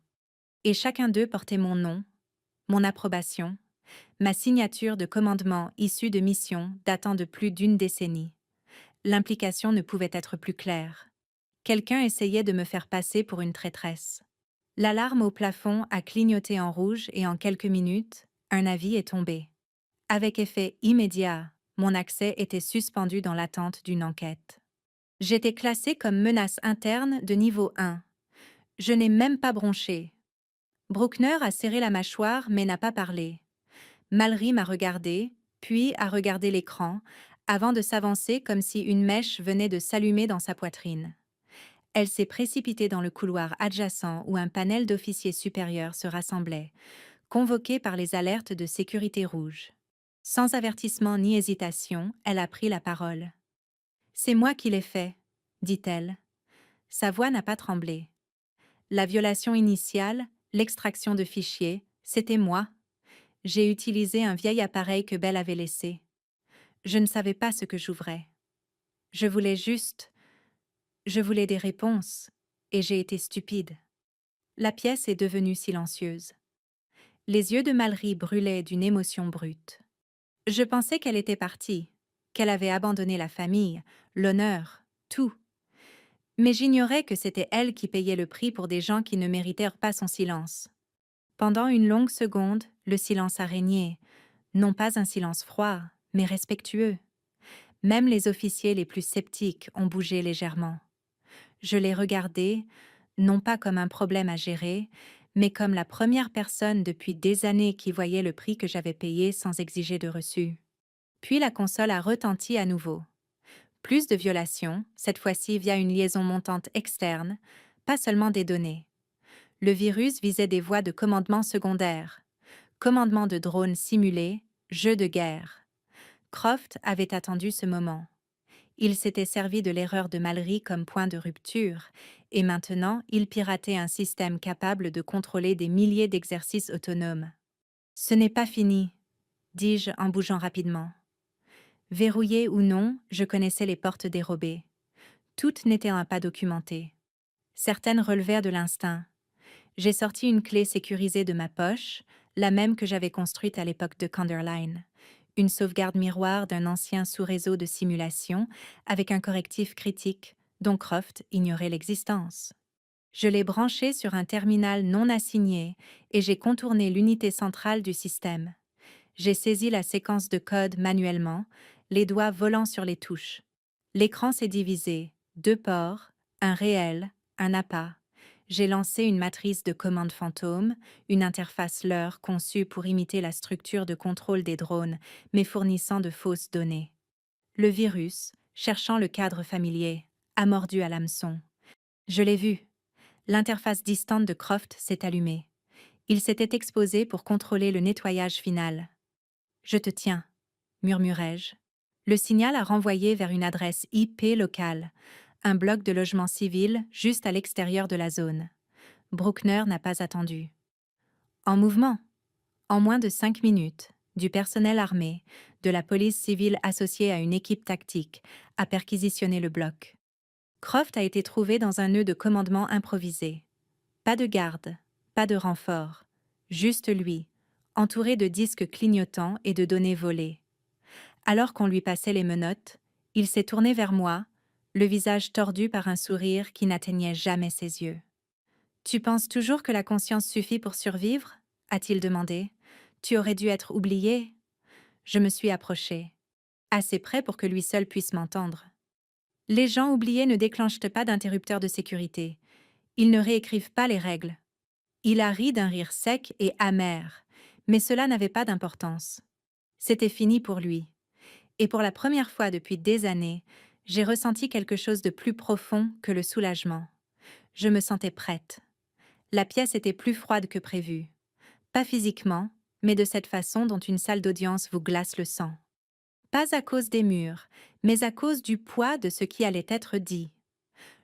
Et chacun d'eux portait mon nom, mon approbation, ma signature de commandement issue de missions datant de plus d'une décennie. L'implication ne pouvait être plus claire. Quelqu'un essayait de me faire passer pour une traîtresse. L'alarme au plafond a clignoté en rouge et en quelques minutes, un avis est tombé. Avec effet immédiat, mon accès était suspendu dans l'attente d'une enquête. J'étais classée comme menace interne de niveau 1. Je n'ai même pas bronché. Bruckner a serré la mâchoire mais n'a pas parlé. Mallory m'a regardé, puis a regardé l'écran, avant de s'avancer comme si une mèche venait de s'allumer dans sa poitrine. Elle s'est précipitée dans le couloir adjacent où un panel d'officiers supérieurs se rassemblait, convoqués par les alertes de sécurité rouge. Sans avertissement ni hésitation, elle a pris la parole. « C'est moi qui l'ai fait, » dit-elle. Sa voix n'a pas tremblé. La violation initiale, l'extraction de fichiers, c'était moi. J'ai utilisé un vieil appareil que Bell avait laissé. Je ne savais pas ce que j'ouvrais. Je voulais des réponses, et j'ai été stupide. La pièce est devenue silencieuse. Les yeux de Mallory brûlaient d'une émotion brute. Je pensais qu'elle était partie, qu'elle avait abandonné la famille, l'honneur, tout. Mais j'ignorais que c'était elle qui payait le prix pour des gens qui ne méritèrent pas son silence. Pendant une longue seconde, le silence a régné, non pas un silence froid, mais respectueux. Même les officiers les plus sceptiques ont bougé légèrement. Je les regardais, non pas comme un problème à gérer, mais comme la première personne depuis des années qui voyait le prix que j'avais payé sans exiger de reçu. Puis la console a retenti à nouveau. Plus de violations, cette fois-ci via une liaison montante externe, pas seulement des données. Le virus visait des voies de commandement secondaires, commandement de drones simulés, jeux de guerre. Croft avait attendu ce moment. Il s'était servi de l'erreur de Mallory comme point de rupture, et maintenant il piratait un système capable de contrôler des milliers d'exercices autonomes. « Ce n'est pas fini, » dis-je en bougeant rapidement. Verrouillées ou non, je connaissais les portes dérobées. Toutes n'étaient pas documentées. Certaines relevèrent de l'instinct. J'ai sorti une clé sécurisée de ma poche, la même que j'avais construite à l'époque de Conderline. Une sauvegarde miroir d'un ancien sous-réseau de simulation avec un correctif critique dont Croft ignorait l'existence. Je l'ai branché sur un terminal non assigné et j'ai contourné l'unité centrale du système. J'ai saisi la séquence de code manuellement, les doigts volant sur les touches. L'écran s'est divisé, 2 ports, un réel, un appât. J'ai lancé une matrice de commande fantôme, une interface LEUR conçue pour imiter la structure de contrôle des drones, mais fournissant de fausses données. Le virus, cherchant le cadre familier, a mordu à l'hameçon. Je l'ai vu. L'interface distante de Croft s'est allumée. Il s'était exposé pour contrôler le nettoyage final. « Je te tiens », murmurai-je. Le signal a renvoyé vers une adresse IP locale, un bloc de logement civil juste à l'extérieur de la zone. Bruckner n'a pas attendu. En mouvement. En moins de 5 minutes, du personnel armé, de la police civile associée à une équipe tactique, a perquisitionné le bloc. Croft a été trouvé dans un nœud de commandement improvisé. Pas de garde, pas de renfort, juste lui, entouré de disques clignotants et de données volées. Alors qu'on lui passait les menottes, il s'est tourné vers moi, le visage tordu par un sourire qui n'atteignait jamais ses yeux. Tu penses toujours que la conscience suffit pour survivre? A-t-il demandé. Tu aurais dû être oublié. Je me suis approchée, assez près pour que lui seul puisse m'entendre. Les gens oubliés ne déclenchent pas d'interrupteur de sécurité. Ils ne réécrivent pas les règles. Il a ri d'un rire sec et amer, mais cela n'avait pas d'importance. C'était fini pour lui. Et pour la première fois depuis des années, j'ai ressenti quelque chose de plus profond que le soulagement. Je me sentais prête. La pièce était plus froide que prévu. Pas physiquement, mais de cette façon dont une salle d'audience vous glace le sang. Pas à cause des murs, mais à cause du poids de ce qui allait être dit.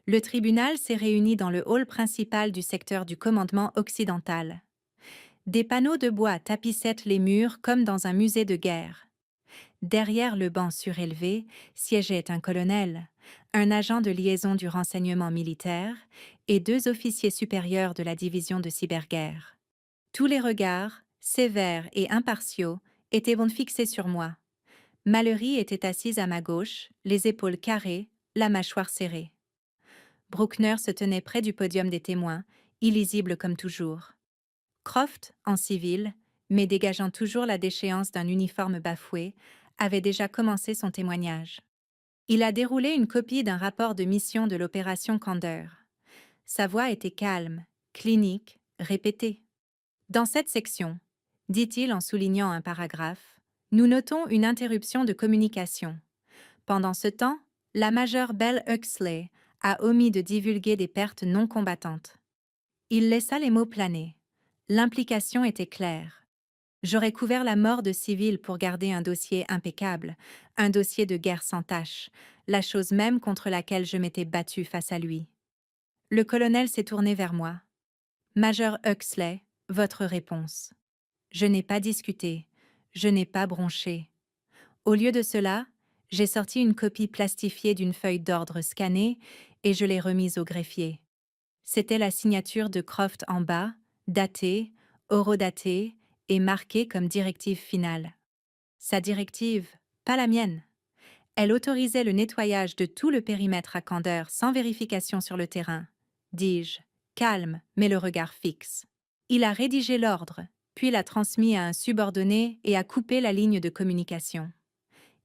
Le tribunal s'est réuni dans le hall principal du secteur du commandement occidental. Des panneaux de bois tapissaient les murs comme dans un musée de guerre. Derrière le banc surélevé siégeait un colonel, un agent de liaison du renseignement militaire et 2 officiers supérieurs de la division de cyberguerre. Tous les regards, sévères et impartiaux, étaient bons fixés sur moi. Mallory était assise à ma gauche, les épaules carrées, la mâchoire serrée. Bruckner se tenait près du podium des témoins, illisible comme toujours. Croft, en civil, mais dégageant toujours la déchéance d'un uniforme bafoué, avait déjà commencé son témoignage. Il a déroulé une copie d'un rapport de mission de l'opération Candor. Sa voix était calme, clinique, répétée. Dans cette section, dit-il en soulignant un paragraphe, nous notons une interruption de communication. Pendant ce temps, la majeure Bell Huxley a omis de divulguer des pertes non combattantes. Il laissa les mots planer. L'implication était claire. J'aurais couvert la mort de civils pour garder un dossier impeccable, un dossier de guerre sans tache, la chose même contre laquelle je m'étais battue face à lui. Le colonel s'est tourné vers moi. Major Huxley, votre réponse. Je n'ai pas discuté, je n'ai pas bronché. Au lieu de cela, j'ai sorti une copie plastifiée d'une feuille d'ordre scannée et je l'ai remise au greffier. C'était la signature de Croft en bas, datée, horodatée et marquée comme directive finale. Sa directive, pas la mienne. Elle autorisait le nettoyage de tout le périmètre à Candor sans vérification sur le terrain. Dis-je, calme, mais le regard fixe. Il a rédigé l'ordre, puis l'a transmis à un subordonné et a coupé la ligne de communication.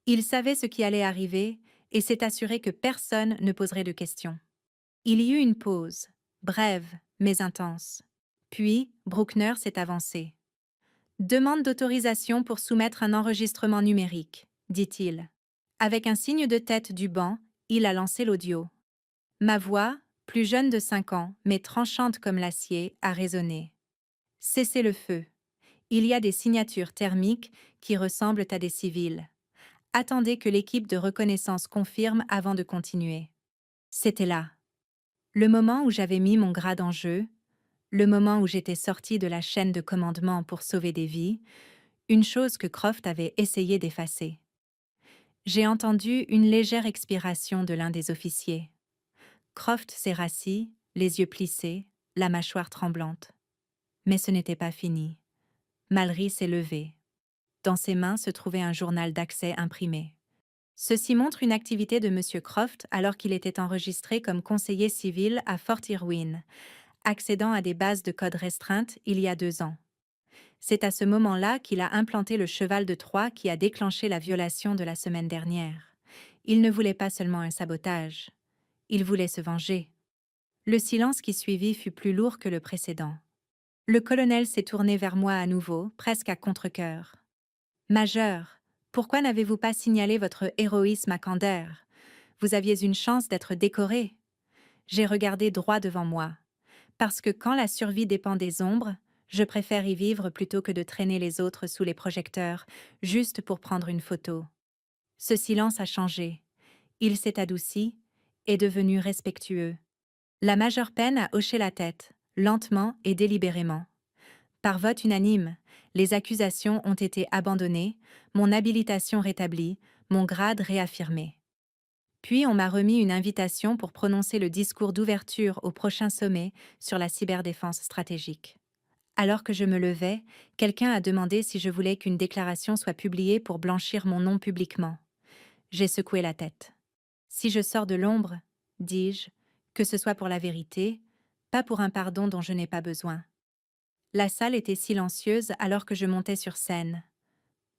Il savait ce qui allait arriver et s'est assuré que personne ne poserait de questions. Il y eut une pause, brève mais intense. Puis, Bruckner s'est avancé. Demande d'autorisation pour soumettre un enregistrement numérique, dit-il. Avec un signe de tête du banc, il a lancé l'audio. Ma voix, plus jeune de 5 ans, mais tranchante comme l'acier, a résonné. Cessez le feu. Il y a des signatures thermiques qui ressemblent à des civils. Attendez que l'équipe de reconnaissance confirme avant de continuer. C'était là. Le moment où j'avais mis mon grade en jeu, le moment où j'étais sortie de la chaîne de commandement pour sauver des vies, une chose que Croft avait essayé d'effacer. J'ai entendu une légère expiration de l'un des officiers. Croft s'est rassis, les yeux plissés, la mâchoire tremblante. Mais ce n'était pas fini. Mallory s'est levé. Dans ses mains se trouvait un journal d'accès imprimé. Ceci montre une activité de M. Croft alors qu'il était enregistré comme conseiller civil à Fort Irwin, accédant à des bases de code restreintes il y a 2 ans. C'est à ce moment-là qu'il a implanté le cheval de Troie qui a déclenché la violation de la semaine dernière. Il ne voulait pas seulement un sabotage. Il voulait se venger. Le silence qui suivit fut plus lourd que le précédent. Le colonel s'est tourné vers moi à nouveau, presque à contre-cœur. « Major, pourquoi n'avez-vous pas signalé votre héroïsme à Candor? Vous aviez une chance d'être décoré. » J'ai regardé droit devant moi. Parce que quand la survie dépend des ombres, je préfère y vivre plutôt que de traîner les autres sous les projecteurs, juste pour prendre une photo. Ce silence a changé. Il s'est adouci, est devenu respectueux. La majeure peine a hoché la tête, lentement et délibérément. Par vote unanime, les accusations ont été abandonnées, mon habilitation rétablie, mon grade réaffirmé. Puis on m'a remis une invitation pour prononcer le discours d'ouverture au prochain sommet sur la cyberdéfense stratégique. Alors que je me levais, quelqu'un a demandé si je voulais qu'une déclaration soit publiée pour blanchir mon nom publiquement. J'ai secoué la tête. Si je sors de l'ombre, dis-je, que ce soit pour la vérité, pas pour un pardon dont je n'ai pas besoin. La salle était silencieuse alors que je montais sur scène.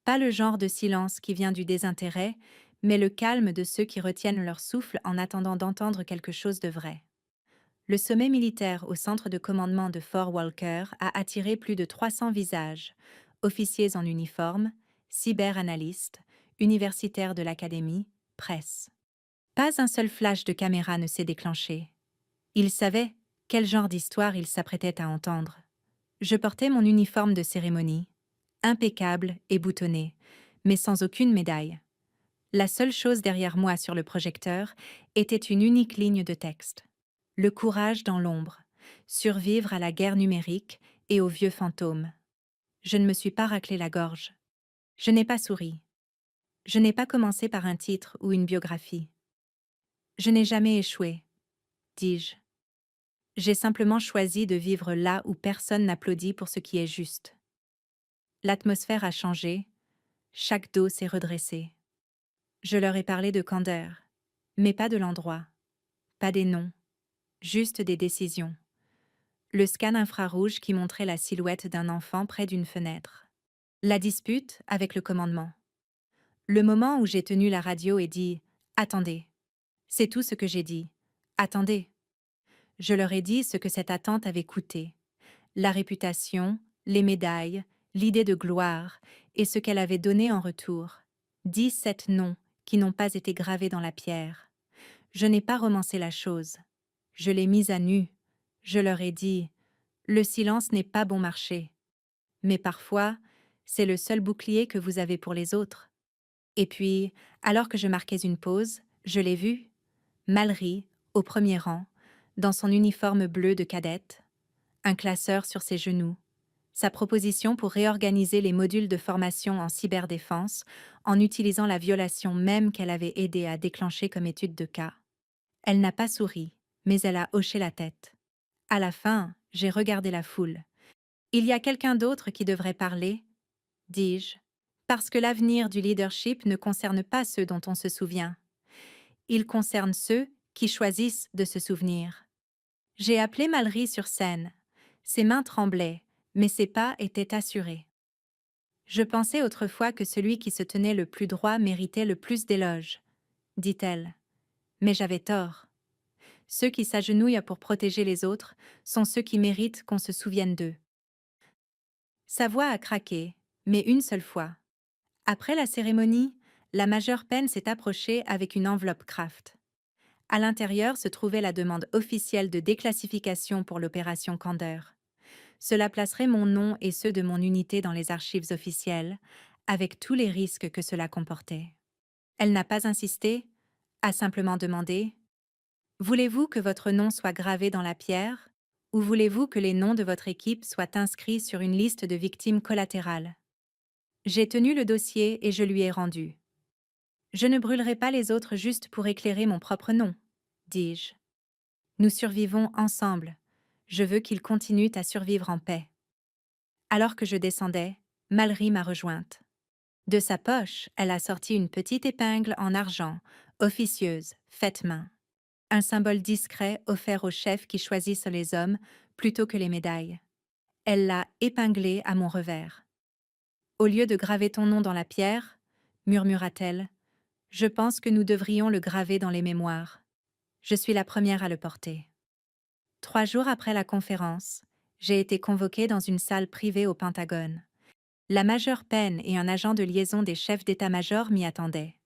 Pas le genre de silence qui vient du désintérêt, mais le calme de ceux qui retiennent leur souffle en attendant d'entendre quelque chose de vrai. Le sommet militaire au centre de commandement de Fort Walker a attiré plus de 300 visages, officiers en uniforme, cyberanalystes, universitaires de l'académie, presse. Pas un seul flash de caméra ne s'est déclenché. Ils savaient quel genre d'histoire ils s'apprêtaient à entendre. Je portais mon uniforme de cérémonie, impeccable et boutonné, mais sans aucune médaille. La seule chose derrière moi sur le projecteur était une unique ligne de texte. Le courage dans l'ombre, survivre à la guerre numérique et aux vieux fantômes. Je ne me suis pas raclé la gorge. Je n'ai pas souri. Je n'ai pas commencé par un titre ou une biographie. Je n'ai jamais échoué, dis-je. J'ai simplement choisi de vivre là où personne n'applaudit pour ce qui est juste. L'atmosphère a changé, chaque dos s'est redressé. Je leur ai parlé de candeur, mais pas de l'endroit, pas des noms, juste des décisions. Le scan infrarouge qui montrait la silhouette d'un enfant près d'une fenêtre. La dispute avec le commandement. Le moment où j'ai tenu la radio et dit « Attendez ». C'est tout ce que j'ai dit. « Attendez ». Je leur ai dit ce que cette attente avait coûté. La réputation, les médailles, l'idée de gloire et ce qu'elle avait donné en retour. 17 noms qui n'ont pas été gravés dans la pierre. Je n'ai pas romancé la chose. Je l'ai mise à nu. Je leur ai dit « Le silence n'est pas bon marché. Mais parfois, c'est le seul bouclier que vous avez pour les autres. » Et puis, alors que je marquais une pause, je l'ai vue, Mallory, au premier rang, dans son uniforme bleu de cadette, un classeur sur ses genoux, sa proposition pour réorganiser les modules de formation en cyberdéfense en utilisant la violation même qu'elle avait aidé à déclencher comme étude de cas. Elle n'a pas souri, mais elle a hoché la tête. À la fin, j'ai regardé la foule. Il y a quelqu'un d'autre qui devrait parler, dis-je, parce que l'avenir du leadership ne concerne pas ceux dont on se souvient. Il concerne ceux qui choisissent de se souvenir. J'ai appelé Mallory sur scène. Ses mains tremblaient, mais ses pas étaient assurés. Je pensais autrefois que celui qui se tenait le plus droit méritait le plus d'éloges, dit-elle. Mais j'avais tort. Ceux qui s'agenouillent pour protéger les autres sont ceux qui méritent qu'on se souvienne d'eux. Sa voix a craqué, mais une seule fois. Après la cérémonie, la majeure Penn s'est approchée avec une enveloppe Kraft. À l'intérieur se trouvait la demande officielle de déclassification pour l'opération Candeur. Cela placerait mon nom et ceux de mon unité dans les archives officielles, avec tous les risques que cela comportait. Elle n'a pas insisté, a simplement demandé « Voulez-vous que votre nom soit gravé dans la pierre, ou voulez-vous que les noms de votre équipe soient inscrits sur une liste de victimes collatérales ?» J'ai tenu le dossier et je lui ai rendu. Je ne brûlerai pas les autres juste pour éclairer mon propre nom, dis-je. Nous survivons ensemble. Je veux qu'ils continuent à survivre en paix. Alors que je descendais, Mallory m'a rejointe. De sa poche, elle a sorti une petite épingle en argent, officieuse, faite main. Un symbole discret offert aux chefs qui choisissent les hommes plutôt que les médailles. Elle l'a épinglée à mon revers. Au lieu de graver ton nom dans la pierre, murmura-t-elle, je pense que nous devrions le graver dans les mémoires. Je suis la première à le porter. 3 jours après la conférence, j'ai été convoquée dans une salle privée au Pentagone. La majeure Penn et un agent de liaison des chefs d'état-major m'y attendaient.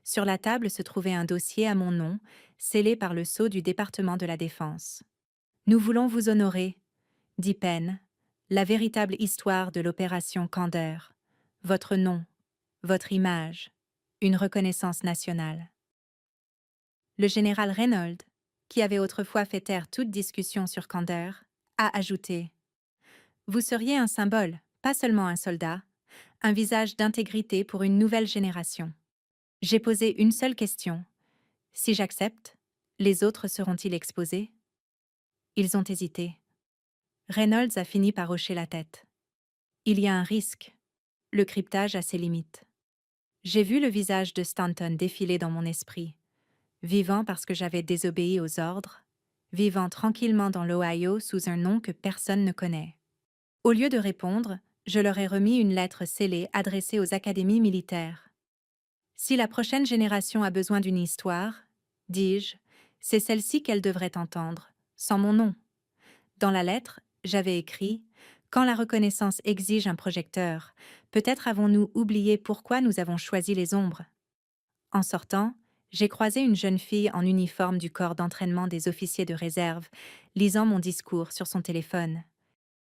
Sur la table se trouvait un dossier à mon nom, scellé par le sceau du département de la Défense. « Nous voulons vous honorer », dit Penn, « la véritable histoire de l'opération Candeur. Votre nom, votre image, une reconnaissance nationale. » Le général Reynolds, qui avait autrefois fait taire toute discussion sur Candeur, a ajouté « Vous seriez un symbole, pas seulement un soldat, un visage d'intégrité pour une nouvelle génération. » J'ai posé une seule question. Si j'accepte, les autres seront-ils exposés? Ils ont hésité. Reynolds a fini par hocher la tête. Il y a un risque. Le cryptage a ses limites. J'ai vu le visage de Stanton défiler dans mon esprit, vivant parce que j'avais désobéi aux ordres, vivant tranquillement dans l'Ohio sous un nom que personne ne connaît. Au lieu de répondre, je leur ai remis une lettre scellée adressée aux académies militaires. Si la prochaine génération a besoin d'une histoire, dis-je, c'est celle-ci qu'elle devrait entendre, sans mon nom. Dans la lettre, j'avais écrit « Quand la reconnaissance exige un projecteur, peut-être avons-nous oublié pourquoi nous avons choisi les ombres. » En sortant, j'ai croisé une jeune fille en uniforme du corps d'entraînement des officiers de réserve, lisant mon discours sur son téléphone.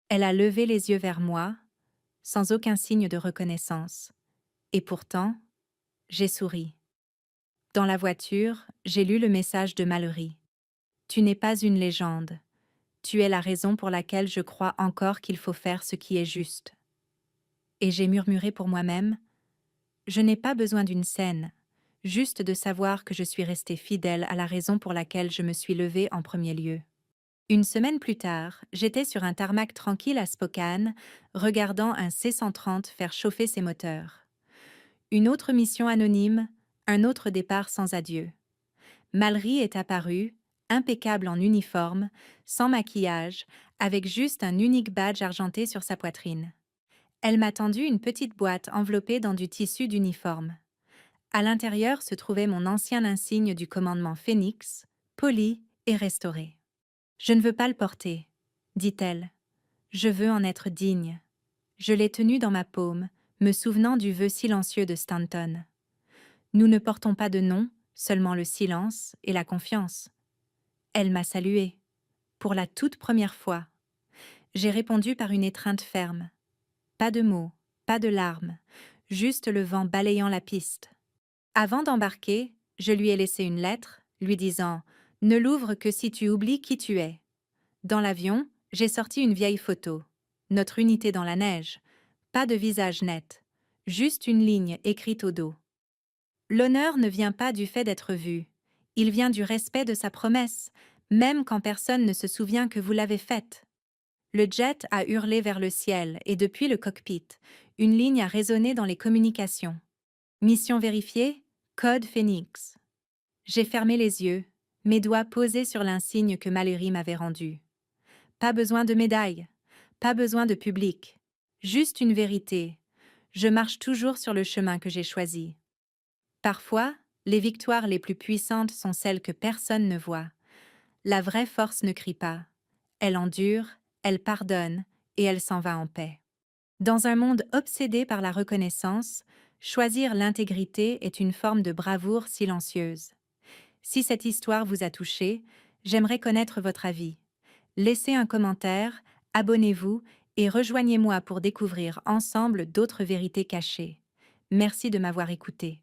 Elle a levé les yeux vers moi, sans aucun signe de reconnaissance. Et pourtant, j'ai souri. Dans la voiture, j'ai lu le message de Mallory. Tu n'es pas une légende. Tu es la raison pour laquelle je crois encore qu'il faut faire ce qui est juste. Et j'ai murmuré pour moi-même, je n'ai pas besoin d'une scène, juste de savoir que je suis restée fidèle à la raison pour laquelle je me suis levée en premier lieu. Une semaine plus tard, j'étais sur un tarmac tranquille à Spokane, regardant un C-130 faire chauffer ses moteurs. Une autre mission anonyme, un autre départ sans adieu. Mallory est apparue, impeccable en uniforme, sans maquillage, avec juste un unique badge argenté sur sa poitrine. Elle m'a tendu une petite boîte enveloppée dans du tissu d'uniforme. À l'intérieur se trouvait mon ancien insigne du commandement Phoenix, poli et restauré. « Je ne veux pas le porter, » dit-elle. « Je veux en être digne. » Je l'ai tenu dans ma paume, me souvenant du vœu silencieux de Stanton. Nous ne portons pas de nom, seulement le silence et la confiance. Elle m'a salué. Pour la toute première fois. J'ai répondu par une étreinte ferme. Pas de mots, pas de larmes, juste le vent balayant la piste. Avant d'embarquer, je lui ai laissé une lettre, lui disant « Ne l'ouvre que si tu oublies qui tu es ». Dans l'avion, j'ai sorti une vieille photo. Notre unité dans la neige. Pas de visage net. Juste une ligne écrite au dos. L'honneur ne vient pas du fait d'être vu. Il vient du respect de sa promesse, même quand personne ne se souvient que vous l'avez faite. Le jet a hurlé vers le ciel et depuis le cockpit, une ligne a résonné dans les communications. Mission vérifiée, code Phoenix. J'ai fermé les yeux, mes doigts posés sur l'insigne que Mallory m'avait rendu. Pas besoin de médaille, pas besoin de public, juste une vérité. Je marche toujours sur le chemin que j'ai choisi. Parfois, les victoires les plus puissantes sont celles que personne ne voit. La vraie force ne crie pas. Elle endure, elle pardonne et elle s'en va en paix. Dans un monde obsédé par la reconnaissance, choisir l'intégrité est une forme de bravoure silencieuse. Si cette histoire vous a touché, j'aimerais connaître votre avis. Laissez un commentaire, abonnez-vous et rejoignez-moi pour découvrir ensemble d'autres vérités cachées. Merci de m'avoir écouté.